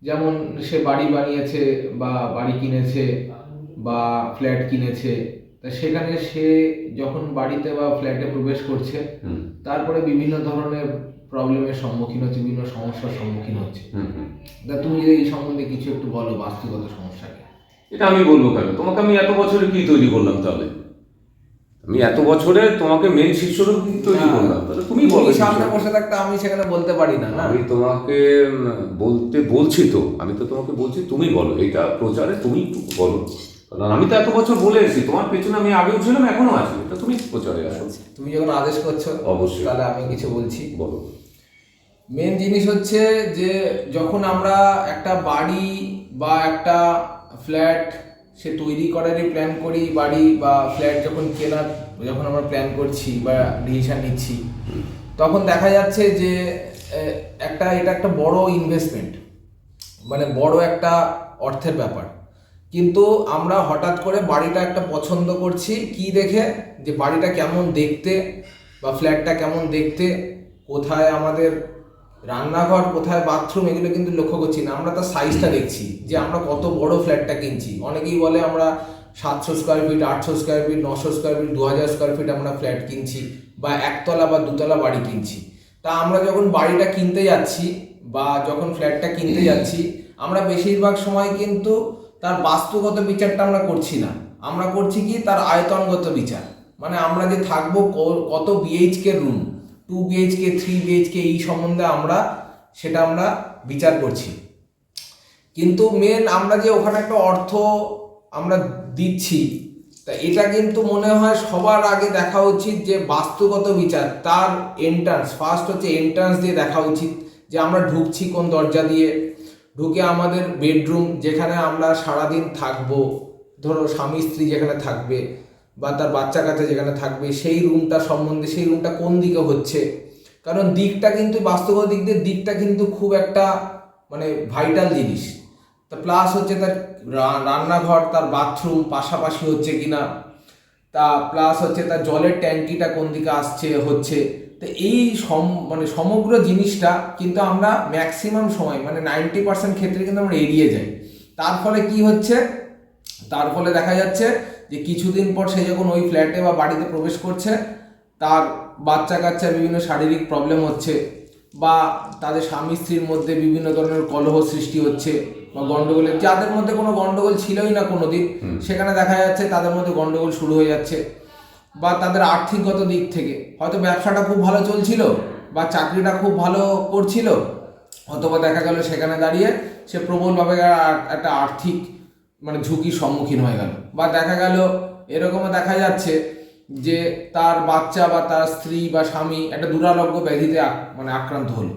যেমন সে বাড়ি বানিয়েছে বা বাড়ি কিনেছে বা ফ্ল্যাট কিনেছে, তা সেখানে সে যখন বাড়িতে বা ফ্ল্যাটে প্রবেশ করছে তারপরে বিভিন্ন ধরনের প্রবলেমের সম্মুখীন হচ্ছে, বিভিন্ন সমস্যার সম্মুখীন হচ্ছে। তা তুমি যদি এই সম্বন্ধে কিছু একটু বলো, বাস্তুগত সমস্যাকে। এটা আমি বলবো কেন? তোমাকে আমি এত বছরে কি তৈরি করলাম তাহলে? আমি এত বছরে তোমাকে মেন শিষ্যরূপ কি তৈরি করলাম? তাহলে তুমি বলো। সামনে বসে থাকতে আমি সেখানে বলতে পারি না। না, আমি তোমাকে বলছি তো, আমি তো তোমাকে বলছি তুমি বলো, এইটা প্রচারে তুমি বলো, কারণ আমি তো এত বছর বলে এসেছি, তোমার পেছনে আমি আগেও ছিলাম, এখনো আছি, এটা তুমি প্রচারে আসো। তুমি যখন আদেশ করছো অবশ্যই, তাহলে আমি কিছু বলছি। বলো। মেন জিনিস হচ্ছে যে যখন আমরা একটা বাড়ি বা একটা ফ্ল্যাট সে তৈরি করারই প্ল্যান করি, বাড়ি বা ফ্ল্যাট যখন কেনার যখন আমরা প্ল্যান করছি বা ডিসিশন নিচ্ছি, তখন দেখা যাচ্ছে যে এটা একটা বড় ইনভেস্টমেন্ট, মানে বড় একটা অর্থের ব্যাপার। কিন্তু আমরা হঠাৎ করে বাড়িটা একটা পছন্দ করছি কি দেখে, যে বাড়িটা কেমন দেখতে বা ফ্ল্যাটটা কেমন দেখতে, কোথায় আমাদের রান্নাঘর, কোথায় বাথরুম, এগুলো কিন্তু লক্ষ্য করছি না, আমরা তার সাইজটা দেখছি যে আমরা কত বড় ফ্ল্যাটটা কিনছি। অনেকেই বলে আমরা 700 square feet, 800 square feet, 900 square feet, 2000 square feet আমরা ফ্ল্যাট কিনছি বা একতলা বা দুতলা বাড়ি কিনছি। তা আমরা যখন বাড়িটা কিনতে যাচ্ছি বা যখন ফ্ল্যাটটা কিনতে যাচ্ছি, আমরা বেশিরভাগ সময় কিন্তু তার বাস্তুগত বিচারটা আমরা করছি না, আমরা করছি কি তার আয়তনগত বিচার। মানে আমরা যে থাকবো কত বিএইচকে রুম, 2 BHK, 3 BHK, এই সম্বন্ধে সেটা আমরা বিচার করছি। কিন্তু মেন আমরা যে ওখানে একটা অর্থ আমরা দিচ্ছি, তা এটা কিন্তু মনে হয় সবার আগে দেখা উচিত যে বাস্তুগত বিচার, তার এন্ট্রান্স ফার্স্ট হচ্ছে এন্ট্রান্স দিয়ে দেখা উচিত, যে আমরা ঢুকছি কোন দরজা দিয়ে, ঢুকে আমাদের বেডরুম যেখানে আমরা সারাদিন থাকবো, ধরো স্বামী স্ত্রী যেখানে থাকবে বা তার বাচ্চা কাচ্চা যেখানে থাকবে, সেই রুমটা সম্বন্ধে, সেই রুমটা কোন দিকে হচ্ছে। কারণ দিকটা কিন্তু বাস্তব দিক দিয়ে দিকটা কিন্তু খুব একটা মানে ভাইটাল জিনিস। তা প্লাস হচ্ছে তার রান্নাঘর, তার বাথরুম পাশাপাশি হচ্ছে কিনা, তা প্লাস হচ্ছে তার জলের ট্যাঙ্কিটা কোন দিকে আসছে হচ্ছে। তো এই মানে সমগ্র জিনিসটা কিন্তু আমরা ম্যাক্সিমাম সময় মানে 90% ক্ষেত্রে কিন্তু আমরা এড়িয়ে যাই। তার ফলে কি হচ্ছে, তার ফলে দেখা যাচ্ছে যে কিছুদিন পর সে যখন ওই ফ্ল্যাটে বা বাড়িতে প্রবেশ করছে, তার বাচ্চা কাচ্চার বিভিন্ন শারীরিক প্রবলেম হচ্ছে বা তাদের স্বামী স্ত্রীর মধ্যে বিভিন্ন ধরনের কলহ সৃষ্টি হচ্ছে বা গন্ডগোলের, যাদের মধ্যে কোনো গন্ডগোল ছিলই না কোনোদিন, সেখানে দেখা যাচ্ছে তাদের মধ্যে গন্ডগোল শুরু হয়ে যাচ্ছে। বা তাদের আর্থিকগত দিক থেকে হয়তো ব্যবসাটা খুব ভালো চলছিল বা চাকরিটা খুব ভালো করছিল, অথবা দেখা গেল সেখানে দাঁড়িয়ে সে প্রবলভাবে একটা আর্থিক মানে ঝুঁকির সম্মুখীন হয়ে গেল। বা দেখা গেল এরকমও দেখা যাচ্ছে যে তার বাচ্চা বা তার স্ত্রী বা স্বামী একটা দুরারোগ্য ব্যাধিতে মানে আক্রান্ত হলো।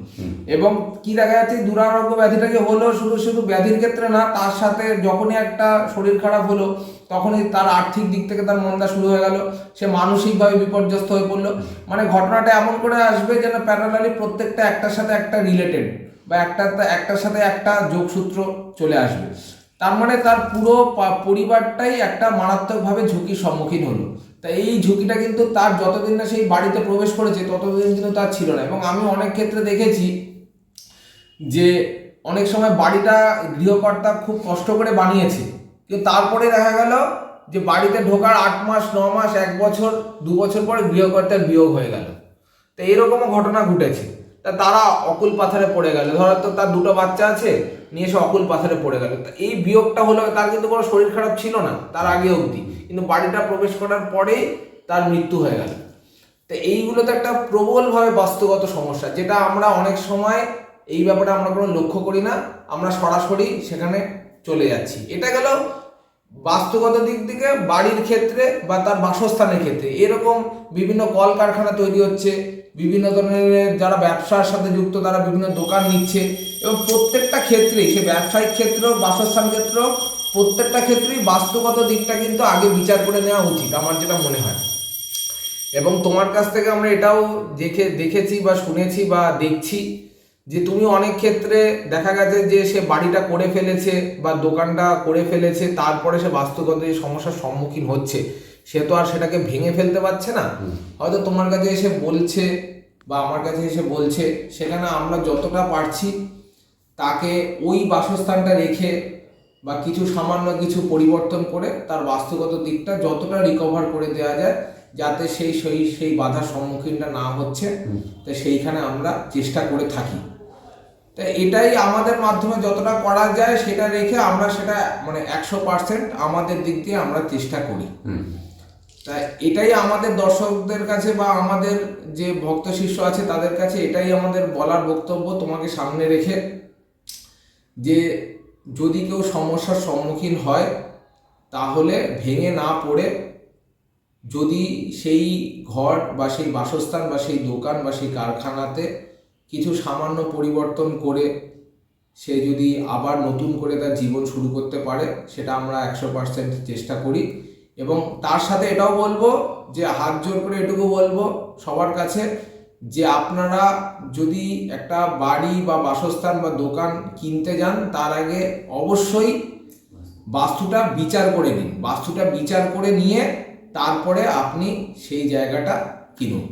এবং কি দেখা যাচ্ছে, দুরারোগ্য ব্যাধিটা যে হলো শুধু শুধু ব্যাধির ক্ষেত্রে না, তার সাথে যখনই একটা শরীর খারাপ হলো তখনই তার আর্থিক দিক থেকে তার মন্দা শুরু হয়ে গেল, সে মানসিকভাবে বিপর্যস্ত হয়ে পড়লো। মানে ঘটনাটা এমন করে আসবে যেন প্যারালালি প্রত্যেকটা একটার সাথে একটা রিলেটেড বা একটার সাথে একটা যোগসূত্র চলে আসবে। তার মানে তার পুরো পরিবারটাই একটা মারাত্মকভাবে ঝুঁকির সম্মুখীন হলো। তাই এই ঝুঁকিটা কিন্তু তার যতদিন না সেই বাড়িতে প্রবেশ করেছে ততদিন কিন্তু তার ছিল না। এবং আমি অনেক ক্ষেত্রে দেখেছি যে অনেক সময় বাড়িটা গৃহকর্তা খুব কষ্ট করে বানিয়েছে, কিন্তু তারপরে দেখা গেল যে বাড়িতে ঢোকার 8 মাস, 9 মাস, 1 বছর, 2 বছর পরে গৃহকর্তার বিয়োগ হয়ে গেল। তো এরকমও ঘটনা ঘটেছে। তা তারা অকুল পাথারে পড়ে গেল, ধরো তো তার 2টো বাচ্চা আছে, নিয়ে এসে অকুল পাথারে পড়ে গেল। তা এই বিয়োগটা হলো, তার কিন্তু কোনো শরীর খারাপ ছিল না তার আগে অবধি, কিন্তু বাড়িটা প্রবেশ করার পরেই তার মৃত্যু হয়ে গেল। তো এইগুলো তো একটা প্রবলভাবে বাস্তুগত সমস্যা, যেটা আমরা অনেক সময় এই ব্যাপারে আমরা কোনো লক্ষ্য করি না, আমরা সরাসরি সেখানে চলে যাচ্ছি। এটা গেল বাস্তুগত দিক থেকে বাড়ির ক্ষেত্রে বা তার বাসস্থানের ক্ষেত্রে। এরকম বিভিন্ন কলকারখানা তৈরি হচ্ছে, বিভিন্ন ধরনের যারা ব্যবসার সাথে যুক্ত তারা বিভিন্ন দোকান নিচ্ছে, এবং প্রত্যেকটা ক্ষেত্রেই সে ব্যবসায়িক ক্ষেত্র, বাসস্থান ক্ষেত্র, প্রত্যেকটা ক্ষেত্রেই বাস্তুগত দিকটা কিন্তু আগে বিচার করে নেওয়া উচিত আমার যেটা মনে হয়। এবং তোমার কাছ থেকে আমরা এটাও দেখেছি বা শুনেছি বা দেখছি যে তুমি অনেক ক্ষেত্রে দেখা গেছে যে সে বাড়িটা করে ফেলেছে বা দোকানটা করে ফেলেছে, তারপরে সে বাস্তুগত এই সমস্যার সম্মুখীন হচ্ছে, সে তো আর সেটাকে ভেঙে ফেলতে পারছে না। হয়তো তোমার কাছে এসে বলছে বা আমার কাছে এসে বলছে, সেখানে আমরা যতটা পারছি তাকে ওই বাসস্থানটা রেখে বা কিছু সামান্য কিছু পরিবর্তন করে তার বাস্তুগত দিকটা যতটা রিকভার করে দেওয়া যায়, যাতে সেই বাধার সম্মুখীনটা না হচ্ছে, তো সেইখানে আমরা চেষ্টা করে থাকি। তা এটাই আমাদের মাধ্যমে যতটা করা যায় সেটা রেখে আমরা সেটা মানে 100% আমাদের দিক দিয়ে আমরা চেষ্টা করি। তাই এটাই আমাদের দর্শকদের কাছে বা আমাদের যে ভক্ত শিষ্য আছে তাদের কাছে এটাই আমাদের বলার বক্তব্য তোমাকে সামনে রেখে, যে যদি কেউ সমস্যার সম্মুখীন হয় তাহলে ভেঙে না পড়ে যদি সেই ঘর বা সেই বাসস্থান বা সেই দোকান বা সেই কারখানাতে কিছু সামান্য পরিবর্তন করে সে যদি আবার নতুন করে তার জীবন শুরু করতে পারে, সেটা আমরা 100% চেষ্টা করি। এবং তার সাথে এটাও বলবো যে হাত জোর করে এটুকু বলবো সবার কাছে, যে আপনারা যদি একটা বাড়ি বা বাসস্থান বা দোকান কিনতে যান তার আগে অবশ্যই বাস্তুটা বিচার করে নিন। বাস্তুটা বিচার করে নিয়ে তারপরে আপনি সেই জায়গাটা কিনুন।